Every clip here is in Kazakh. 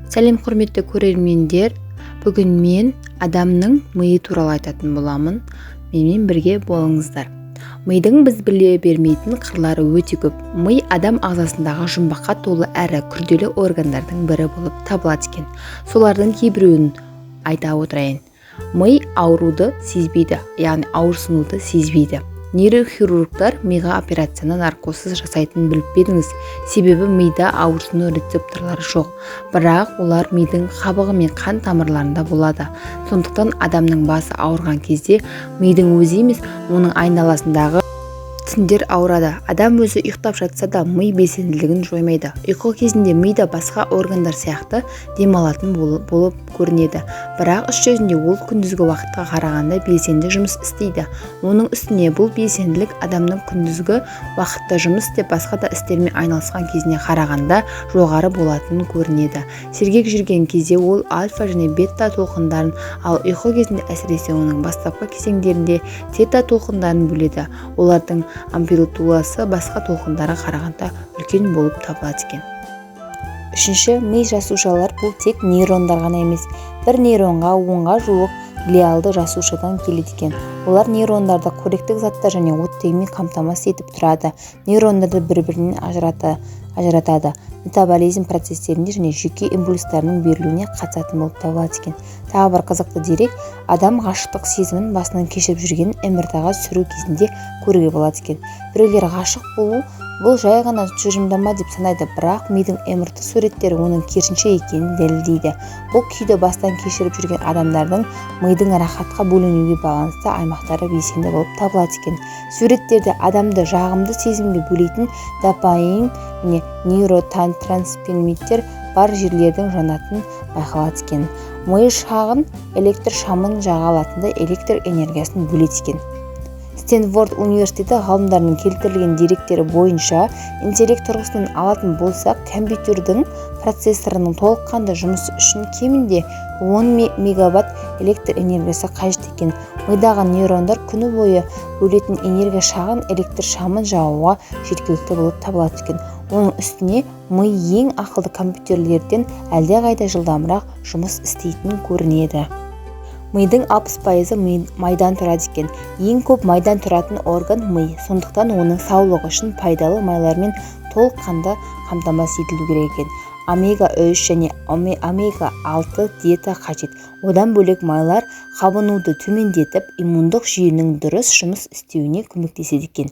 Сәлем құрметті көрермендер, бүгін мен адамның миы туралы айтатын боламын. Менімен бірге болыңыздар. Мидың біз біле бермейтін қырлары өте көп. Ми адам ағзасындағы жұмбаққа толы әрі күрделі органдардың бірі болып табылады екен. Солардың кейбіреуін айта отырайын. Ми ауруды сезбейді, яғни ауырсынуды сезбейді. Нейрохирургтар миға операцияны наркозсыз жасайтынын біліп пе едіңіз? Себебі мида ауырсыну рецепторлары жоқ, бірақ олар мидың қабығы мен қан тамырларында болады. Сондықтан адамның басы ауырған кезде мидың өзі емес, оның айналасындағы тіндер ауырады. Адам өзі ұйықтап жатса да ми белсенділігін жоймайды. Ұйқы кезінде мида басқа органдар сияқты демалатын болып көрінеді. Бірақ іс жүзінде ол күндізгі уақытқа қарағанда белсенді жұмыс істейді. Оның үстіне бұл белсенділік адамның күндізгі уақытта жұмыс істеп басқа да істермен айналысқан кезіне қарағанда жоғары болатынын көрінеді. Сергек жүрген кезде ол альфа және бета толқындарын, ал ұйқы кезінде әсіресе оның бастапқы кезеңдерінде тета толқындарын бөледі. Олардың амплитудасы басқа толқындарға қарағанда үлкен болып табылады екен. Үшінші, ми жасушалар бұл тек нейрондар ғана емес. Бір нейронға 10-ға жуық глиалды жасушадан келеді екен. Олар нейрондарды қоректік заттар және оттегімен қамтамасыз етіп тұрады. Нейрондарды бір-бірінен ажыратады. Метаболизм процестерінде және жүйке импульстарының берілуіне қатысатын болып табылады екен. Тағы бір қызықты дерек, адам ғашықтық сезімін басынан кешіріп жүрген МРТ-ға түсіру кезінде көруге болады екен. Біреулер ғашық болу бұл жай ғана тұжырымдама деп санайды, бірақ мидың МРТ суреттері оның керісінше екенін дәлелдейді. Бұл күйді бастан кешіріп жүрген адамдардың мидың рахатқа бөленуге байланысты аймақтары белсенді болып табылады екен. Суреттерде адамды жағымды сезімге бөлейтін допамин және нейротрансмиттер бар жерлердің жанатын байқалады екен. Ми шағын электр шамын жаға алатындай электр энергиясын бөледі екен. Стэнфорд университеті ғалымдарының келтірілген деректері бойынша интеллект тұрғысынан алатын болсақ, компьютердің процессорының толыққанды жұмысы үшін кемінде 10 мегаватт электр энергиясы қажет екен. Мидағы нейрондар күні бойы бөлетін энергия шағын электр шамын жағуға жеткілікті болып табылады екен. Оның үстіне ми ең ақылды компьютерлерден әлдеқайда жылдамырақ жұмыс істейтін көрінеді. Мидың 60% майдан тұрады екен. Ең көп майдан тұратын орган ми, сондықтан оның саулығы үшін пайдалы майлармен толыққанды қамтамасыз етілу керек екен. Омега-3 және омега-6 диета қажет. Одан бөлек майлар қабынуды төмендетіп, иммундық жүйенің дұрыс жұмыс істеуіне көмектеседі екен.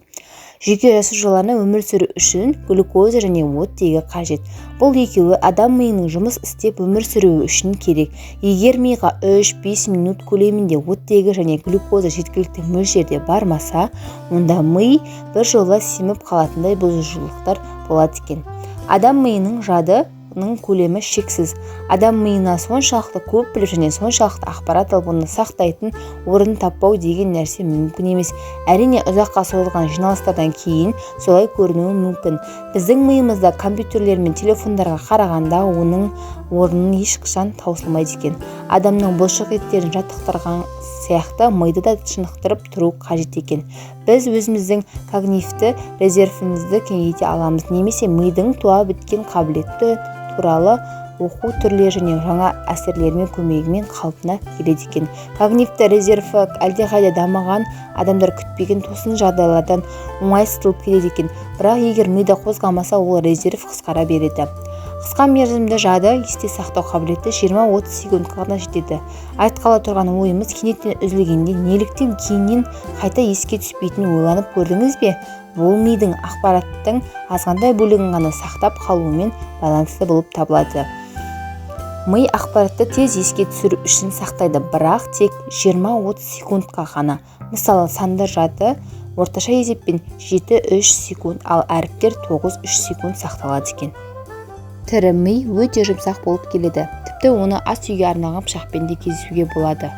Жүйке жасушаларына өмір сүру үшін глюкоза және оттегі қажет. Бұл екеуі адам миының жұмыс істеп өмір сүруі үшін керек. Егер миға 3-5 минут көлемінде оттегі және глюкоза жеткілікті мөлшерде бармаса, онда ми бір жола семіп қалатындай бұзушылықтар болады екен. Адам миының жадының көлемі шексіз. Адам миына соншалықты көп біліп және соншалықты ақпарат алып оны сақтайтын орын таппау деген нәрсе мүмкін емес. Әрине, ұзаққа созылған жиналыстардан кейін солай көрінуі мүмкін. Біздің миымызда компьютерлер мен телефондарға қарағанда оның орнын ешқашан таусылмайды екен. Адамның бұлшық еттерін жаттықтырған сияқты миды да шынықтырып тұру қажет екен. Біз өзіміздің когнитивті резервімізді кеңейте аламыз, немесе мидың туа біткен қабілеті туралы оқу түрлері және жаңа әсерлермен көмегімен қалпына келеді екен. Когнитивті резерві әлдеқайда дамыған адамдар күтпеген тосын жағдайлардан оңайсызданып келеді екен. Бірақ егер мида қозғалмаса, ол резерв қысқара береді. Қысқа мерзімді жады есте сақтау қабілеті 20-30 секундқа ғана жетеді. Айтқалы тұрған ойымыз кенеттен үзілгенде неліктен кейіннен қайта еске түспейтінін ойланып көрдіңіз бе? Бұл мидың ақпараттың азғантай бөлігін ғана сақтап қалуымен байланысты болып табылады. Ми ақпаратты тез еске түсіру үшін сақтайды, бірақ тек 20-30 секундқа ғана. Мысалы, санды жады орташа есеппен 7-3 секунд, ал әріптер 9-3 секунд сақталады екен. Тірі ми өте жұмсақ болып келеді. Тіпті оны ас үйге арналған пышақпен де кездесуге болады.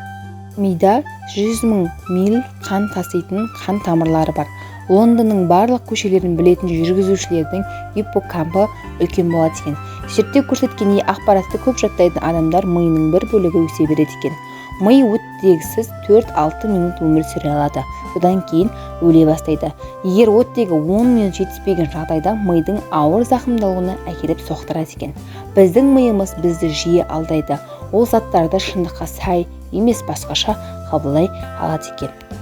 Мида 100 000 миль қан таситын қан тамырлары бар. Лондонның барлық көшелерін білетін жүргізушілердің гиппокампы үлкен болады екен. Зерттеу көрсеткендей, ақпаратты көп жаттайтын адамдар миының бір бөлігі өсе береді екен. Ми оттегісіз 4-6 минут өмір сүре алады. содан кейін өле бастайды. Егер оттегі 10 минут жетіспеген жағдайда мидың ауыр зақымдалуына әкеліп соқтырады екен. Біздің миымыз бізді жиі алдайды. Ол заттарды шындыққа сай емес басқаша қабылдай алады екен.